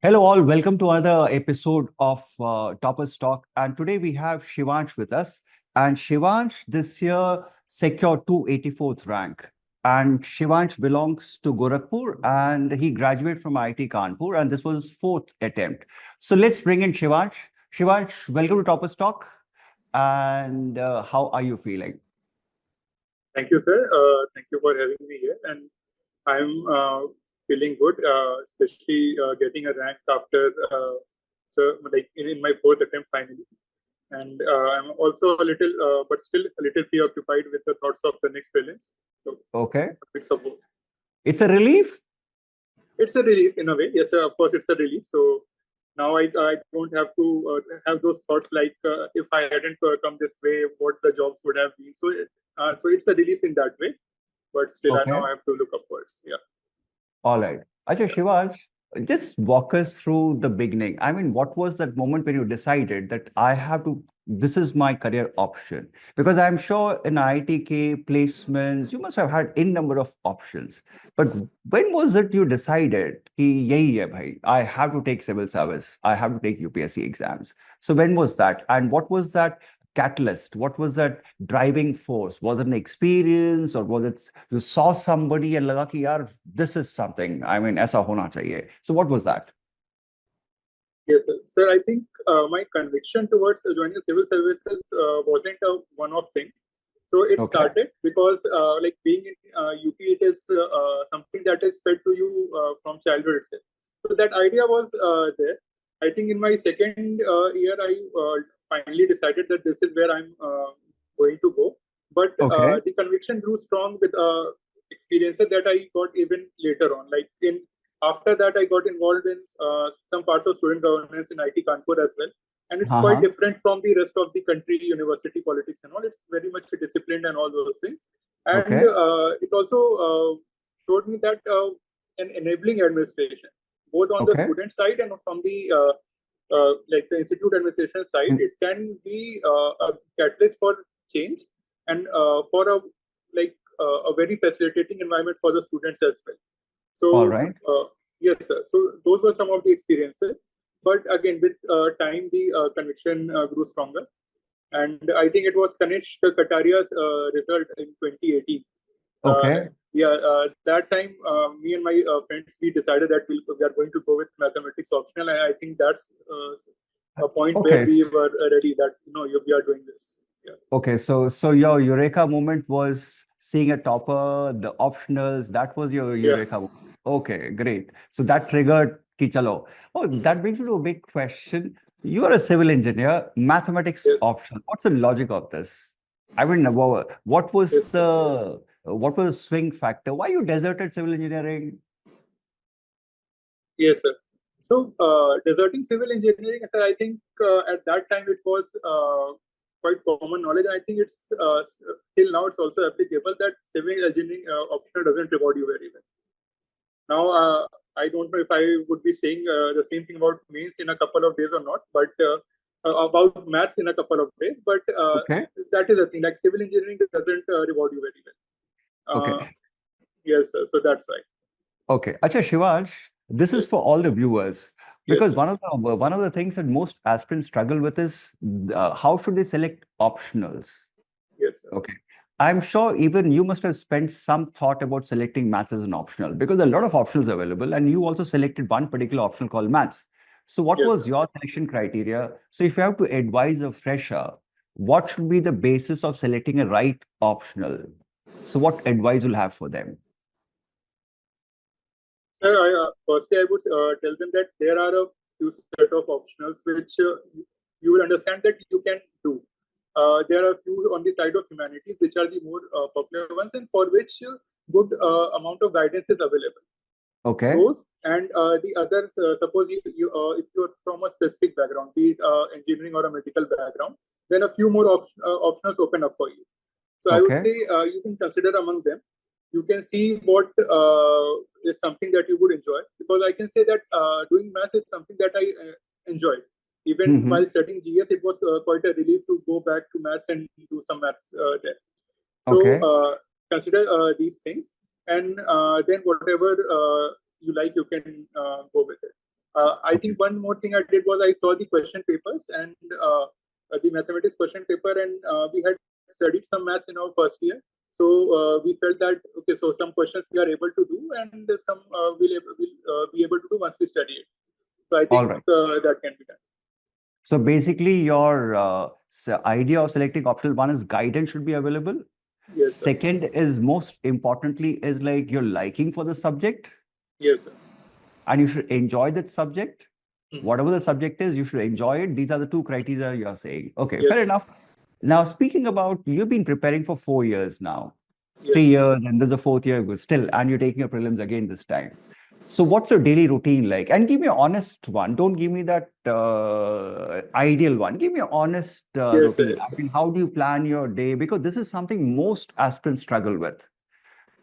Hello, all. Welcome to another episode of Toppers Talk. And today we have Shivansh with us. And Shivansh this year secured 284th rank. And Shivansh belongs to Gorakhpur and he graduated from IIT Kanpur. And this was his fourth attempt. So let's bring in Shivansh. Shivansh, welcome to Toppers Talk. And how are you feeling? Thank you, sir. Thank you for having me here. And I'm feeling good, especially getting a rank after, in my fourth attempt finally. And I'm also a little, but still a little preoccupied with the thoughts of the next prelims. So Okay. it's a both. It's a relief. It's a relief in a way. Yes, sir, of course, it's a relief. So now I don't have to have those thoughts like if I hadn't come this way, what the jobs would have been. So it's a relief in that way. But still, now Okay. I have to look upwards. Yeah. All right. Acha, Shivansh, just walk us through the beginning. I mean, what was that moment when you decided that this is my career option? Because I'm sure in ITK placements, you must have had in number of options. But when was it you decided, ki, yahi hai bhai, I have to take civil service, I have to take UPSC exams? So when was that? And what was that catalyst? What was that driving force? Was it an experience or was it you saw somebody and laga ki yaar, this is something, I mean, aisa hona chahiye. So what was that? Yes, sir. Sir, I think my conviction towards joining civil services wasn't a one-off thing. So it Okay. started because, like being in UP, it is something that is fed to you from childhood itself. So that idea was there. I think in my second year, I finally decided that this is where I'm going to go. But Okay. the conviction grew strong with experiences that I got even later on. Like in after that, I got involved in some parts of student governance in IT Kanpur as well. And it's quite Uh-huh. different from the rest of the country, university politics and all. It's very much disciplined and all those things. And Okay. it also showed me that an enabling administration, both on the Okay. student side and from the like the institute administration side, Mm. it can be a catalyst for change and for a very facilitating environment for the students as well. All So right. yes, sir. So those were some of the experiences. But again, with time, the conviction grew stronger. And I think it was Kanish Kataria's result in 2018. Uh, Okay. yeah, that time, me and my friends, we decided that we are going to go with mathematics optional. And I think that's a point where Okay. we were ready that, we are doing this. Yeah. Okay. So your eureka moment was seeing a topper, the optionals, that was your Yeah. eureka moment. Okay, great. So that triggered ki chalo. Oh, that brings me to a big question. You are a civil engineer, mathematics Yes. optional. What's the logic of this? I mean, Yes, sir. what was the swing factor? Why you deserted civil engineering? Yes, sir. So, deserting civil engineering, sir, I think at that time it was quite common knowledge. I think it's till now it's also applicable that civil engineering optional doesn't reward you very well. Now, I don't know if I would be saying the same thing about mains in a couple of days or not, but about maths in a couple of days. But Okay. that is the thing. Like civil engineering doesn't reward you very Okay. well. Yes, sir. So that's right. Okay. Acha, Shivansh, this is Yes. for all the viewers Yes. because one of the things that most aspirants struggle with is how should they select optionals? Yes, sir. Okay. I'm sure even you must have spent some thought about selecting maths as an optional because there are a lot of options available and you also selected one particular optional called maths. So what Yes, was sir. your selection criteria? So if you have to advise a fresher, what should be the basis of selecting a right optional? So what advice will have for them? Sir, firstly, I would tell them that there are a few set of optionals which you will understand that you can do. There are a few on the side of humanities which are the more popular ones and for which good amount of guidance is available. Okay. Those and the others, suppose if you're from a specific background, be it engineering or a medical background, then a few more options open up for you. So I would Okay. say you can consider among them. You can see what is something that you would enjoy. Because I can say that doing math is something that I enjoyed. Even Hmm. while studying GS, it was quite a relief to go back to maths and do some maths there. So Okay. consider these things, and then whatever you like, you can go with it. I think one more thing I did was I saw the question papers and the mathematics question paper, and we had studied some maths in our first year. So we felt that okay, so some questions we are able to do, and some we'll be able to do once we study it. So I All think right. that can be done. So basically, your idea of selecting optional one is guidance should be available. Yes, sir. Second is most importantly is like your liking for the subject, Yes, sir. and you should enjoy that subject. Mhm. Whatever the subject is, you should enjoy it. These are the two criteria you are saying. Okay, Yes, fair enough. Now, speaking about you've been preparing for 4 years now, yes, 3 years, and there's a fourth year still, and you're taking your prelims again this time. So, what's your daily routine like? And give me an honest one. Don't give me that ideal one. Give me an honest yes, routine. sir. I mean, how do you plan your day? Because this is something most aspirants struggle with Yes,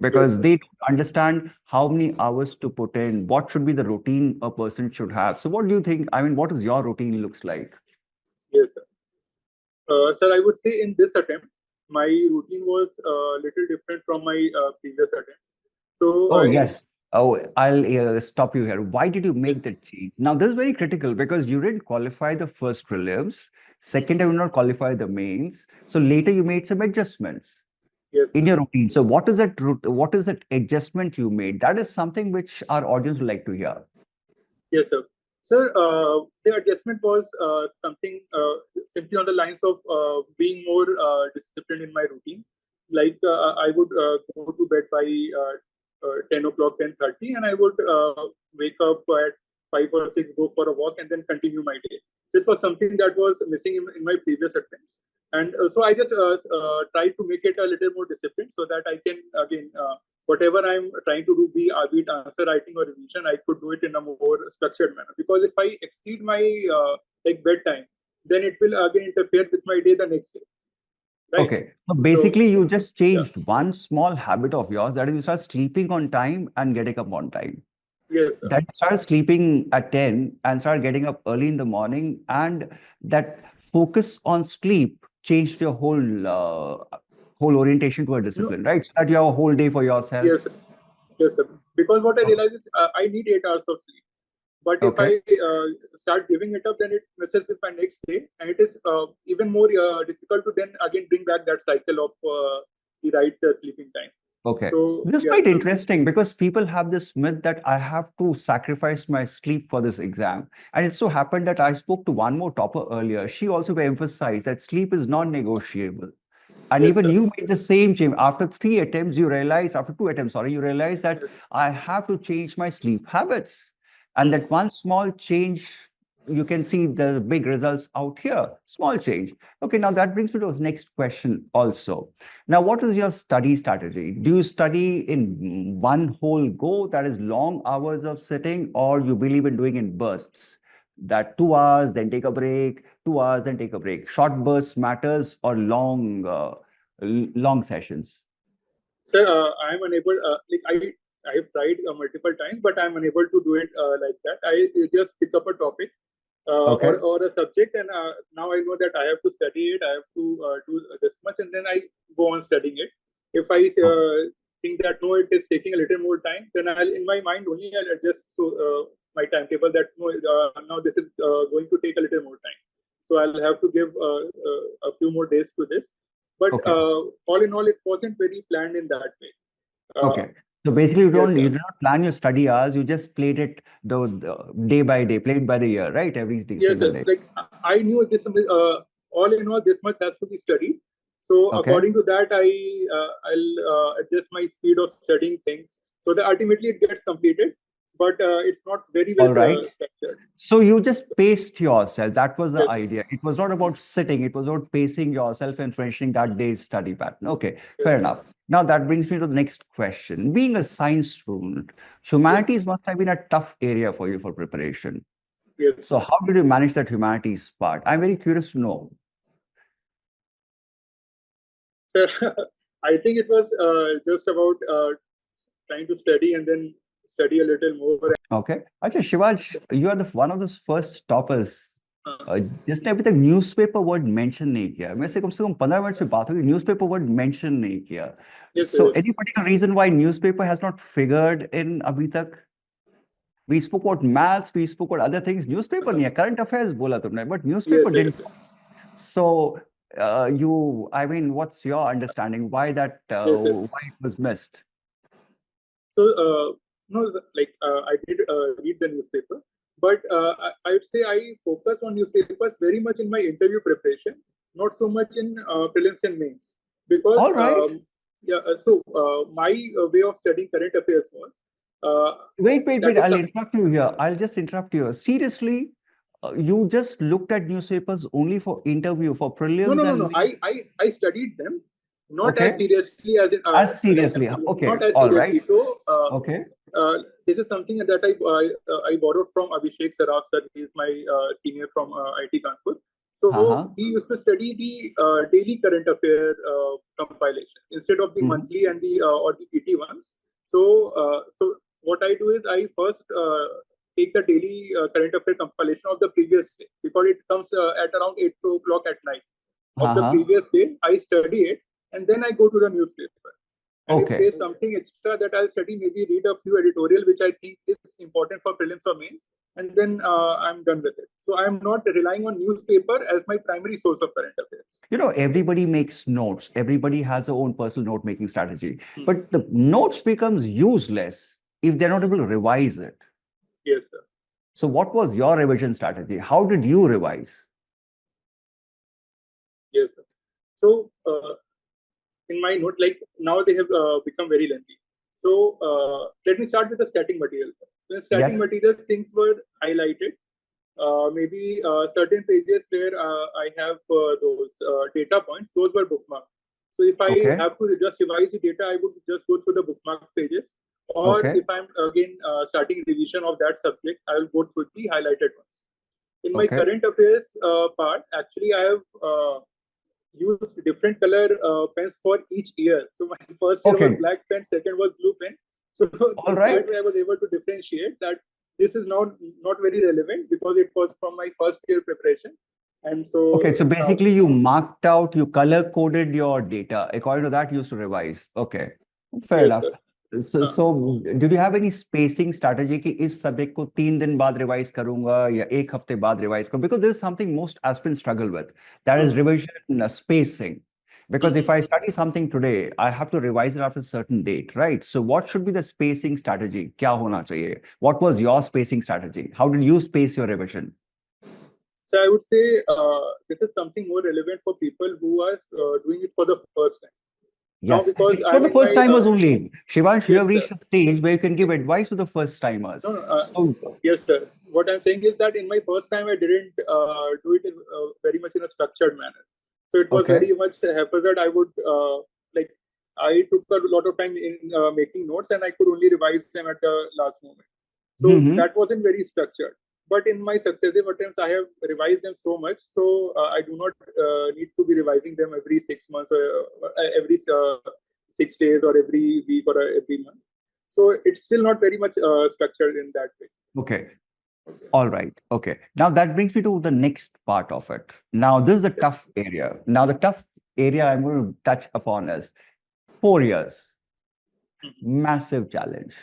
because sir. they don't understand how many hours to put in, what should be the routine a person should have. So, what do you think? I mean, what is your routine looks like? Yes, sir. Sir, I would say in this attempt, my routine was a little different from my previous attempts. So, Oh, in yes. Oh, I'll stop you here. Why did you yes, make that change? Now, this is very critical because you didn't qualify the first prelims. Second, mhm, you did not qualify the mains. So later, you made some adjustments yes, in your routine. So what is that what is that adjustment you made? That is something which our audience would like to hear. yes, sir. Sir, the adjustment was something simply on the lines of being more disciplined in my routine. Like I would go to bed by 10 o'clock, 10:30, and I would wake up at 5 or 6, go for a walk, and then continue my day. This was something that was missing in my previous attempts. And so I just tried to make it a little more disciplined so that I can, again, whatever I'm trying to do, be it answer writing or revision, I could do it in a more structured manner. Because if I exceed my like bedtime, then it will again interfere with my day the next day, right? Okay. So So basically, you just yeah, changed one small habit of yours, that is you start sleeping on time and getting up on time. yes, sir. That started sleeping at 10 and started getting up early in the morning, and that focus on sleep changed your whole orientation to a No, discipline, right? So that you have a whole day for yourself. yes, sir. Yes, sir. Because what I Okay. realize is I need 8 hours of sleep. But if Okay. I start giving it up, then it messes with my next day, and it is even more difficult to then again bring back that cycle of the right sleeping time. Okay. So This is yeah, quite interesting because people have this myth that I have to sacrifice my sleep for this exam. And it so happened that I spoke to one more topper earlier. She also emphasized that sleep is non-negotiable. And yes, even sir. you made the same change. After 3 attempts, you realize, after 2 attempts, sorry, you realize that Yes, I have to change my sleep habits. And mhm. that one small change, you can see the big results out here. Small change. Okay, now that brings me to the next question also. Now, what is your study strategy? Do you study in one whole go, that is long hours of sitting, or you believe in doing in bursts? That 2 hours, then take a break, 2 hours, then take a break. Short bursts matters or long sessions. Sir, I am unable. Like I have tried multiple times, but I am unable to do it like that. I just pick up a topic Okay. or a subject, and now I know that I have to study it. I have to do this much, and then I go on studying it. If I Okay. think that no, it is taking a little more time, then I'll in my mind only I'll adjust to my timetable that no, now this is going to take a little more time. So I'll have to give a few more days to this. But Okay. all in all, it wasn't very planned in that way. Uh, Okay. So basically, yes, you sir. did not plan your study hours. You just played it the day by day, played by the year, right? Every Yes, single sir. day. Like I knew this. All in all, this much has to be studied. So Okay. according to that, I'll adjust my speed of studying things so that ultimately it gets completed. But it's not very well All right. structured. So you just paced yourself. That was the Yes, sir. idea. It was not about sitting. It was about pacing yourself and finishing that day's study pattern. Okay, Yes, fair sir. enough. Now that brings me to the next question. Being a science student, Yes, humanities must have been a tough area for you for preparation. yes, So how did you manage that humanities part? I'm very curious to know. sir. I think it was just about trying to study and then study a little more. Okay. Acha, Shivansh, you are the one of those first toppers. Uh, जिसने अभी तक newspaper word mention नहीं किया मैं से कम 15 minute से बात होगी न्यूज़पेपर वर्ड मेंशन नहीं किया yes, sir, so yes. any particular reason why newspaper has not figured in अभी तक We spoke about maths, we spoke about other things. Newspaper नहीं है, current affairs बोला तुमने, but newspaper Yes, yes, didn't. So I mean, what's your understanding? Why that? yes, yes. Why it was missed? So, no, like I did read the newspaper, but I would say I focus on newspapers very much in my interview preparation, not so much in prelims and mains, because All right. yeah. So my way of studying current affairs was Wait. that is I'll interrupt you here. I'll just interrupt you. Seriously, you just looked at newspapers only for interview, for no, prelims no, no, and no. I studied them not as okay, seriously as in as like seriously. not Okay, as all right. seriously. So Okay. this is something that I borrowed from Abhishek Saraf sir. He is my senior from IT Kanpur. So Uh-huh. he used to study the daily current affair compilation instead of the Mhm. monthly and the or the PT ones. So what I do is I first take the daily current affair compilation of the previous day because it comes at around 8 o'clock at night of the Uh-huh. previous day. I study it and then I go to the newspaper. And if Okay. there's something extra that I'll study, maybe read a few editorial which I think is important for prelims or mains, and then I'm done with it. So I'm not relying on newspaper as my primary source of current affairs. You know, everybody makes notes. Everybody has their own personal note-making strategy. Hmm. But the notes becomes useless if they're not able to revise it. Yes, sir. So what was your revision strategy? How did you revise? Yes, sir. So in my note, like now they have become very lengthy. So let me start with the starting material. In starting Yes. materials, things were highlighted. Maybe certain pages where I have those data points, those were bookmarked. So if I Okay. have to just revise the data, I would just go through the bookmark pages. Or Okay. if I'm again starting revision of that subject, I will go through the highlighted ones. In my Okay. current affairs part, actually, I have used different color pens for each year. So my first year was Okay. black pen, second was blue pen. So All right. that way I was able to differentiate that this is not very relevant because it was from my first year preparation. And so Okay. So basically you marked out, you color coded your data. According to that, you used to revise. Okay. Fair yes, enough. sir. So did you have any spacing strategy कि इस subject को 3 दिन बाद revise करूंगा या एक हफ्ते बाद रिवाइज करूं? Because this is something most aspirants struggle with. That is revision spacing. Because if I study something today, I have to revise it after a certain date, right? So what should be the spacing strategy? क्या होना चाहिए? What was your spacing strategy? How did you space your revision? So I would say this is something more relevant for people who are doing it for the first time. Now, Yes, because it's for I'm the in first my timers only. Shivansh, you yes, have sir. reached a stage where you can give advice to the first timers. No, no, So, yes, sir. What I'm saying is that in my first time, I didn't do it in, very much in a structured manner. So it was okay. very much haphazard. I would like I took a lot of time in making notes, and I could only revise them at the last moment. So Mm-hmm. that wasn't very structured. But in my successive attempts, I have revised them so much, so I do not need to be revising them every 6 months, or every 6 days, or every week, or every month. So it's still not very much structured in that way. Okay. All right. Okay. Now that brings me to the next part of it. Now, this is the tough area. Now, the tough area I'm going to touch upon is 4 years. Massive challenge.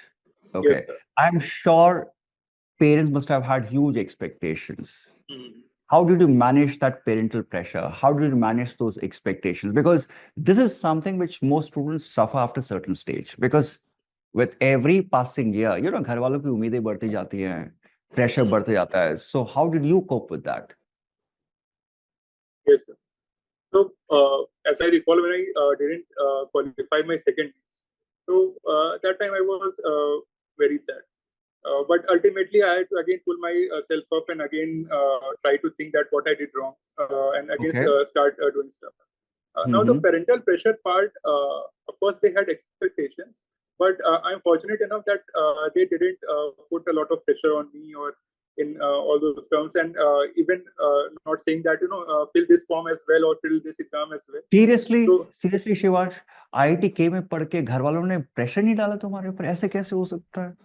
Yes, Okay. sir. I'm sure parents must have had huge expectations. Mm-hmm. How did you manage that parental pressure? How did you manage those expectations? Because this is something which most students suffer after a certain stage. Because with every passing year, you know, घर वालों की उम्मीदें बढ़ती जाती हैं, pressure बढ़ते जाता है. So how did you cope with that? Yes, sir. So, as I recall, when I didn't qualify my second, so that time I was very sad. But ultimately, I had to again pull myself up and again try to think that what I did wrong and again Okay. start doing stuff. Now, the Mm-hmm. parental pressure part, of course, they had expectations, but I'm fortunate enough that they didn't put a lot of pressure on me or in all those terms, and even not saying that fill this form as well or fill this exam as well. So, Seriously, Shivansh, IIT में पढ़ के घर वालों ने pressure नहीं डाला तुम्हारे ऊपर? ऐसे कैसे हो सकता है?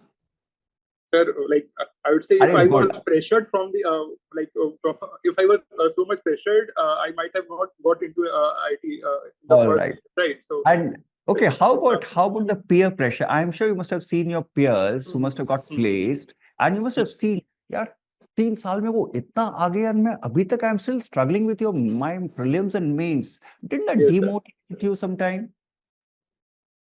sir, like I would say, if अरे I good. was pressured from the if I was so much pressured, I might have not got into IT in the All first right. place, right? So, And okay, yes. how about the peer pressure? I'm sure you must have seen your peers who must have got placed, And you must have seen, यार 3 साल में वो इतना आगे यार मैं अभी तक I'm still struggling with your my prelims and mains. Didn't that Yes, sir. demotivate you sometime?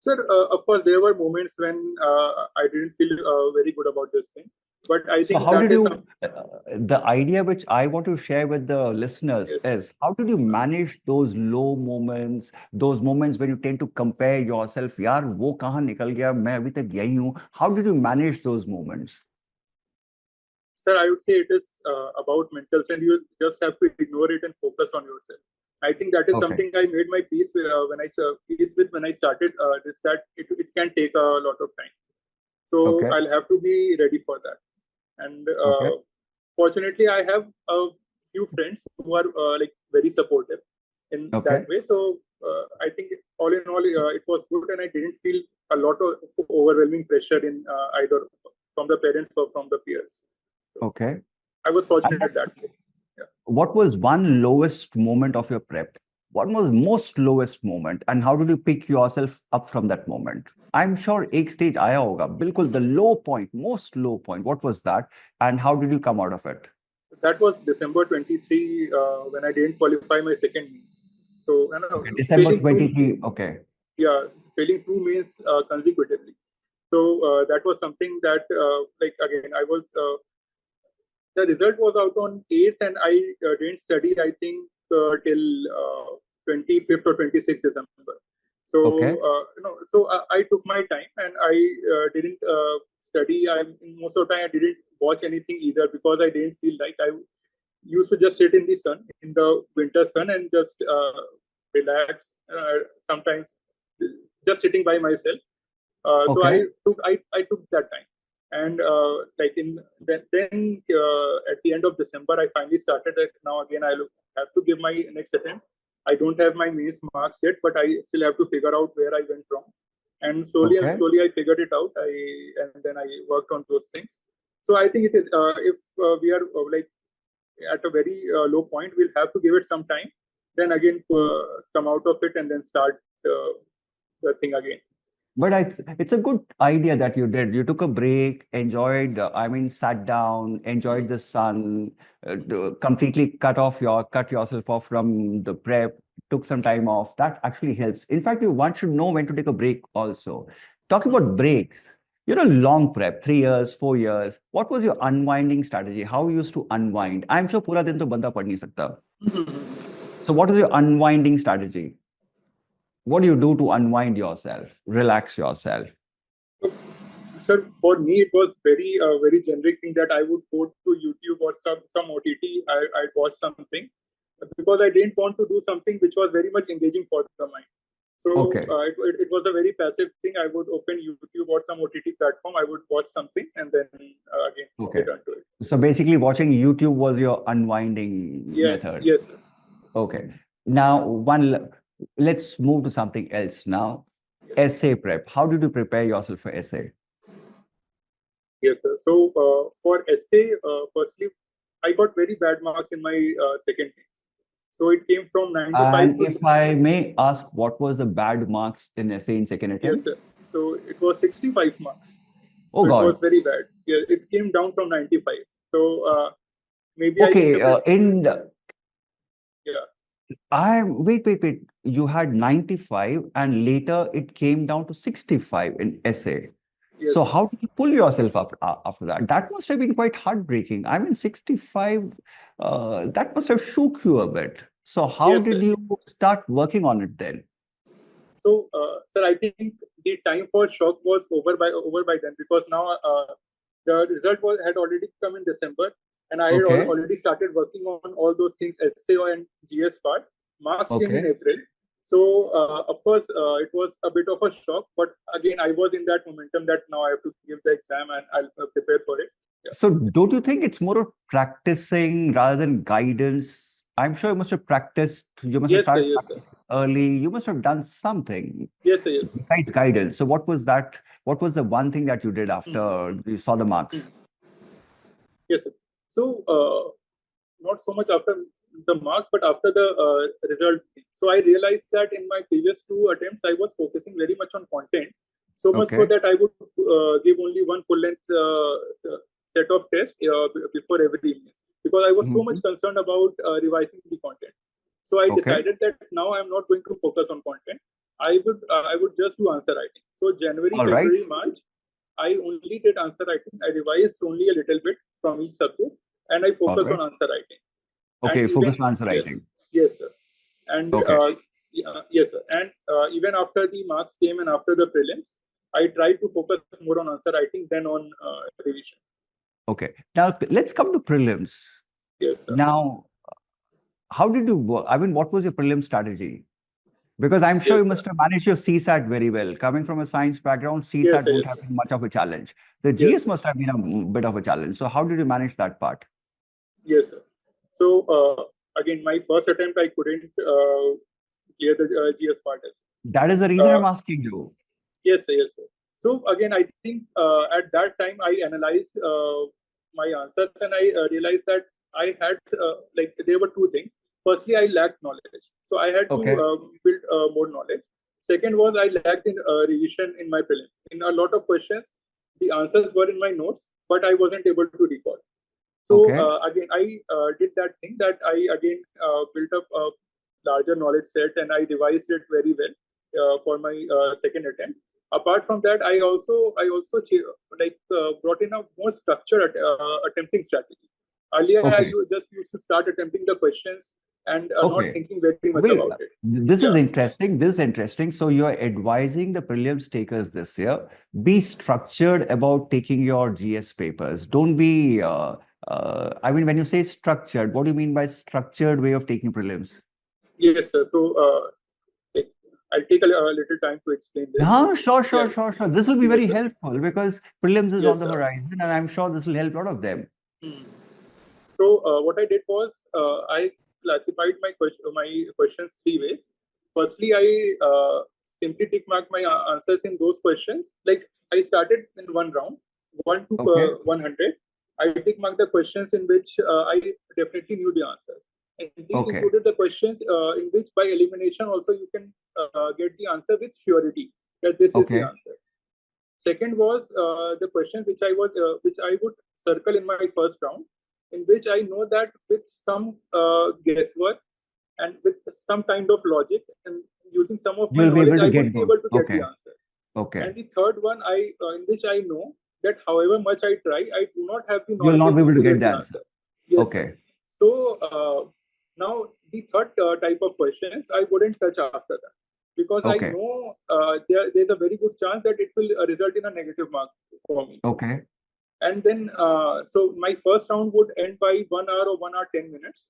Sir, of course, there were moments when I didn't feel very good about this thing, but I So think how that did is you, the idea which I want to share with the listeners yes. is how did you manage those low moments, those moments when you tend to compare yourself, यार वो कहाँ निकल गया, मैं अभी तक यही हूँ. How did you manage those moments? Sir, I would say it is about mental strength. You just have to ignore it and focus on yourself. I think that is Okay, something I made my peace with, when I started this, that it can take a lot of time. So okay, I'll have to be ready for that. And okay, fortunately, I have a few friends who are like very supportive in okay. that way. So I think all in all, it was good, and I didn't feel a lot of overwhelming pressure in either from the parents or from the peers. So Okay. I was And fortunate that way. Yeah. what was one lowest moment of your prep? What was most lowest moment, and how did you pick yourself up from that moment? I'm sure एक stage आया होगा, बिल्कुल the low point, most low point. What was that, and how did you come out of it? That was December 23 when I didn't qualify my second means. So, Okay, December failing two, 23. Okay, yeah, failing two means consecutively. So that was something that, like again, I was the result was out on 8th, and I didn't study, I think, till 25th or 26th December. So, okay, so I took my time, and I didn't study. Most of the time I didn't watch anything either, because I didn't feel like I used to just sit in the sun, in the winter sun, and just relax. Sometimes just sitting by myself. So okay, I took that time, and like in then at the end of December, I finally started that. Now again, have to give my next attempt. I don't have my mains marks yet, but I still have to figure out where I went wrong. And okay. slowly I figured it out. And then I worked on those things. So I think it is if we are like at a very low point, we'll have to give it some time. Then again, come out of it and then start the thing again. But it's a good idea that you did. You took a break, enjoyed, I mean, sat down, enjoyed the sun, completely cut yourself off from the prep, took some time off. That actually helps. In fact, one should know when to take a break also. Talking about breaks, long prep, 3 years, 4 years. What was your unwinding strategy? How you used to unwind? I'm sure पूरा दिन तो बंदा पढ़ नहीं सकता. So what is your unwinding strategy? What do you do to unwind yourself, relax yourself? Sir, for me, it was very generic thing that I would go to YouTube or some OTT. I'd watch something, because I didn't want to do something which was very much engaging for the mind. So Okay. it was a very passive thing. I would open YouTube or some OTT platform. I would watch something, and then again Okay. return to it. So basically, watching YouTube was your unwinding Yeah. method. Yes, sir. Okay. Now, let's move to something else now. Yes, Essay prep. How did you prepare yourself for essay? yes, sir. So for essay, firstly, I got very bad marks in my second thing. So it came from 95 And to if I may ask, what was the bad marks in essay in second yes, attempt? sir. So it was 65 marks. Oh So it was God. very bad. Yeah, it came down from 95. So maybe I Okay. kept it. Yeah. I wait. You had 95 and later it came down to 65 in essay. Yes, So sir. how did you pull yourself up after that? That must have been quite heartbreaking. I mean, 65, that must have shook you a bit. So how Yes, did sir. you start working on it then? So, sir, I think the time for shock was over by then, because now the result had already come in December, and I had Okay, already started working on all those things, SAO and GS part. Marks came in okay. April. So, of course, it was a bit of a shock, but again, I was in that momentum that now I have to give the exam, and I'll prepare for it. Yeah. So don't you think it's more of practicing rather than guidance? I'm sure you must have practiced, you must have Yes, sir. started Yes, sir. practicing early, you must have done something Yes, sir. Yes, sir. besides guidance. So what was that? What was the one thing that you did Mhm. after you saw the marks? Mhm. Yes, sir. So, not so much after the marks, but after the result. So I realized that in my previous two attempts, I was focusing very much on content, so much so Okay, that I would give only one full length set of tests before every evening, because I was so much concerned about revising the content. So I decided that now I'm not going to focus on content. I would just do answer writing. So January, February, March, I only did answer writing. I revised only a little bit from each subject, and I focused on answer writing. Okay, focus on answer writing. Yes, sir. And yes, sir. And even after the marks came and after the prelims, I tried to focus more on answer writing than on revision. Okay. Now let's come to prelims. Yes, sir. Now, how did you work? I mean, what was your prelim strategy? Because I'm sure you must have managed your CSAT very well. Coming from a science background, CSAT won't have been much of a challenge. The GS must have been a bit of a challenge. So how did you manage that part? Yes, sir. So again, my first attempt, I couldn't clear the GS part. That is the reason I'm asking you. Yes, sir. Yes, sir. So again, I think at that time I analyzed my answers, and I realized that I had like there were two things. Firstly, I lacked knowledge, so I had to build more knowledge. Second was I lacked in revision in my prelims. In a lot of questions, the answers were in my notes, but I wasn't able to recall. So again, I did that thing that I again built up a larger knowledge set, and I revised it very well for my second attempt. Apart from that, I also brought in a more structured attempting strategy. Earlier, I just used to start attempting the questions and not thinking very much about it. This is interesting. This is interesting. So you're advising the prelims takers this year, be structured about taking your GS papers. Don't be, I mean, when you say structured, what do you mean by structured way of taking prelims? Yes, sir. So I'll take a little time to explain this. Sure. This will be very helpful because prelims is on the horizon, and I'm sure this will help a lot of them. So what I did was I classified my questions three ways. Firstly, I simply tick mark my answers in those questions. Like I started in one round, 1 to 100. I tick mark the questions in which I definitely knew the answer. And these included the questions in which by elimination also you can get the answer with surety that this is the answer. Second was the question which I would circle in my first round, in which I know that with some guesswork and with some kind of logic and using some of my knowledge, I would be able to get the answer. And the third one, in which I know that however much I try, I do not have the knowledge. You'll not be able to get the answer. Yes. So now the third type of questions I wouldn't touch after that, because I know there's a very good chance that it will result in a negative mark for me. And then, so my first round would end by 1 hour or 1 hour 10 minutes.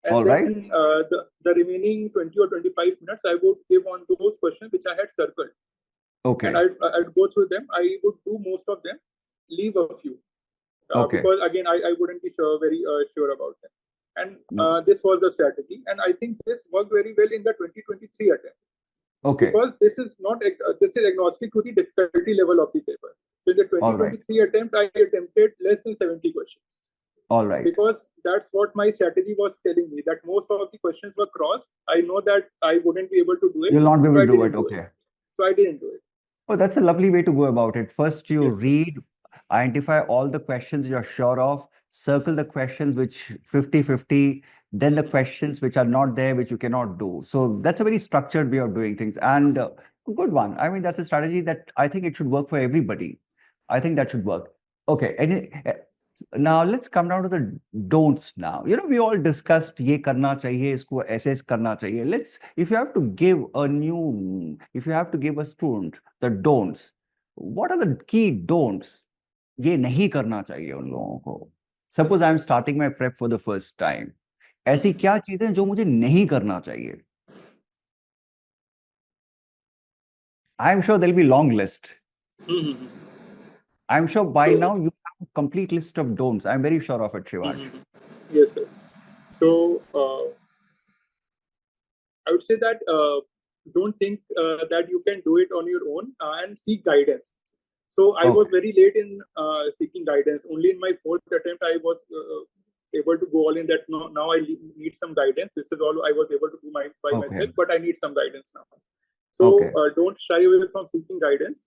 And then the remaining 20 or 25 minutes I would give on those questions which I had circled. And I'd go through them. I would do most of them, leave a few. Because again, I wouldn't be very sure about them. And this was the strategy. And I think this worked very well in the 2023 attempt. Because this is agnostic to the difficulty level of the paper. So in the 2023 attempt, I attempted less than 70 questions. Because that's what my strategy was telling me, that most of the questions were crossed. I know that I wouldn't be able to do it. You'll not be able to do it. So I didn't do it. Oh, that's a lovely way to go about it. First, you read, identify all the questions you're sure of, circle the questions which 50-50, then the questions which are not there, which you cannot do. So that's a very structured way of doing things, and a good one. I mean, that's a strategy that I think it should work for everybody. I think that should work. Okay, now let's come down to the don'ts now. You know, we all discussed ye karna chahiye, isko assess karna chahiye. If you have to give a student the don'ts, what are the key don'ts? Ye nahi karna chahiye un logon ko. Suppose I am starting my prep for the first time. ऐसी क्या चीजें जो मुझे नहीं करना चाहिए? I am sure there'll be a long list. I'm sure by now you have a complete list of don'ts. I'm very sure of it, Shivansh. Yes, sir. So I would say that don't think that you can do it on your own and seek guidance. So I was very late in seeking guidance. Only in my fourth attempt I was able to go all in that. Now I need some guidance. This is all I was able to do by myself, but I need some guidance now. So don't shy away from seeking guidance.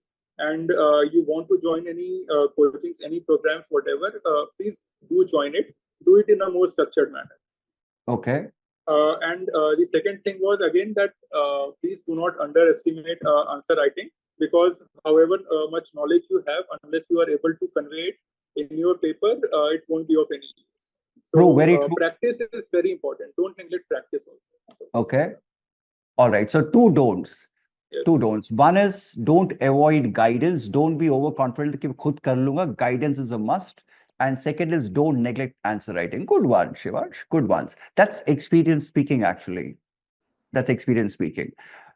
and you want to join any coachings, any programs, whatever, please do join it. Do it in a more structured manner. Okay. And the second thing was again that please do not underestimate answer writing, because however much knowledge you have, unless you are able to convey it in your paper, it won't be of any use. So True, very true. practice is very important. Don't neglect practice also. Okay. All right. So two don'ts. Yes. Two don'ts. One is don't avoid guidance. Don't be overconfident कि खुद कर लूंगा. Guidance is a must. And second is don't neglect answer writing. Good one, Shivansh. Good ones. That's experience speaking, actually. That's experience speaking.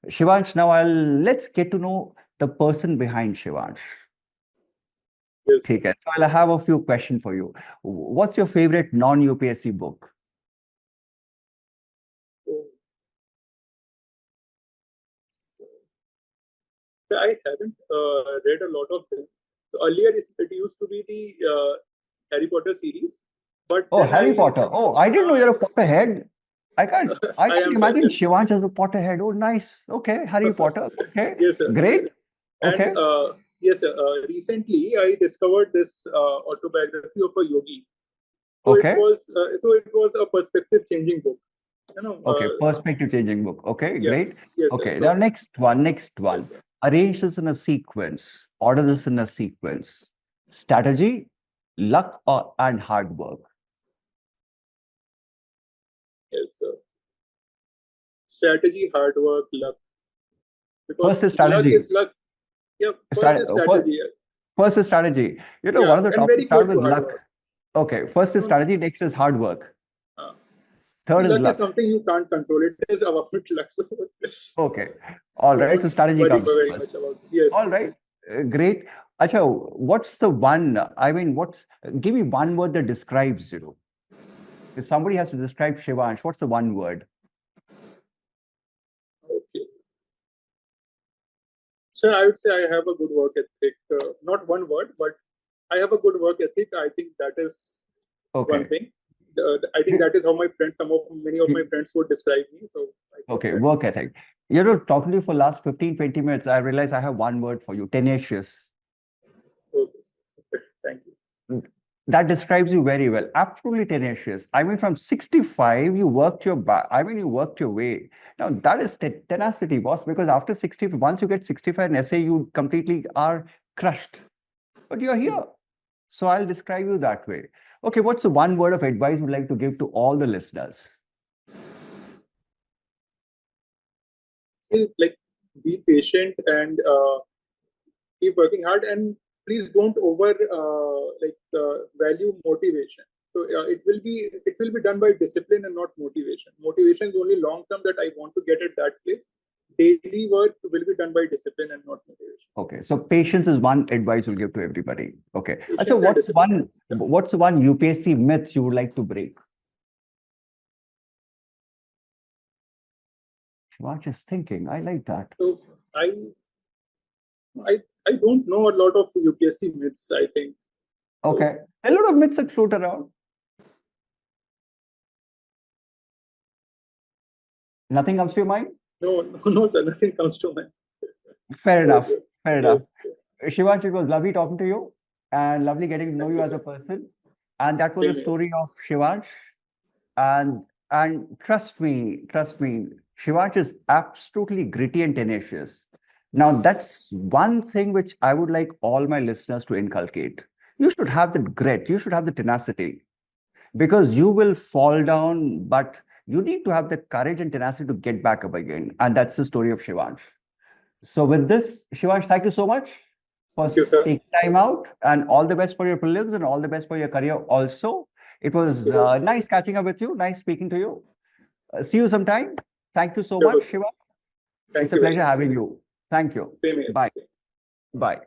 Shivansh, now let's get to know the person behind Shivansh. Yes. Okay. So I'll have a few questions for you. What's your favorite non-UPSC book? So I haven't read a lot of them. So earlier it used to be the Harry Potter series, but Oh, then Harry Potter. Oh, I didn't know you're a Potterhead. I can't I am imagine certain. Shivansh as a Potterhead. Oh, nice. Okay, Harry Potter. Okay, Yes, sir. great. Okay, And yes, sir. Recently I discovered this autobiography of a yogi. So okay, it was a perspective changing book. You know. okay. Perspective changing book. Okay, Yeah. great. Yes, sir. Okay, So, now next one. yes, sir. Arrange this in a sequence. Order this in a sequence. Strategy, luck, and hard work. Yes, sir. Strategy, hard work, luck. Because First is luck strategy. is luck. Yeah, first is strategy. First is strategy. You know, Yeah, one of the and topics very start close with to hard luck. work. Okay, first is strategy, next is hard work. Third is Luck is luck. something you can't control. It is about luck. Yes. Okay. All right. So strategy Worry comes very first. much about yes. All right. Great. Acha, what's the one? I mean, give me one word that describes you. If somebody has to describe Shivansh, what's the one word? Okay. So I would say I have a good work ethic. Not one word, but I have a good work ethic. I think that is one thing. I think that is how many of my friends would describe me. So Okay, work ethic. You know, talking to you for last 15, 20 minutes, I realize I have one word for you, tenacious. Okay. Thank you. That describes you very well. Absolutely tenacious. I mean, from 65, you worked your you worked your way. Now that is tenacity, boss, because after 60, once you get 65 in essay, you completely are crushed. But you're here. So I'll describe you that way. Okay, what's the one word of advice you'd like to give to all the listeners? Like, be patient and keep working hard, and please don't value motivation. So it will be done by discipline and not motivation. Motivation is only long term, that I want to get at that place. Daily work will be done by discipline and not motivation. Okay, so patience is one advice you'll give to everybody. Okay, Patience so and discipline. what's one UPSC myth you would like to break? Shivansh is thinking. I like that. So I don't know a lot of UPSC myths, I think. Okay, a lot of myths that float around. Nothing comes to your mind? No, sir, nothing comes to mind. Fair enough. Fair enough. Yes. Shivansh, it was lovely talking to you and lovely getting to know you as a person. And that was the story of Shivansh. And trust me, Shivansh is absolutely gritty and tenacious. Now, that's one thing which I would like all my listeners to inculcate. You should have the grit, you should have the tenacity, because you will fall down, but you need to have the courage and tenacity to get back up again. And that's the story of Shivansh. So with this, Shivansh, thank you so much for taking time out, and all the best for your prelims and all the best for your career also. It was nice catching up with you. Nice speaking to you. See you sometime. Thank you so much, Shiva. It's a pleasure having you. Thank you. Bye. Bye.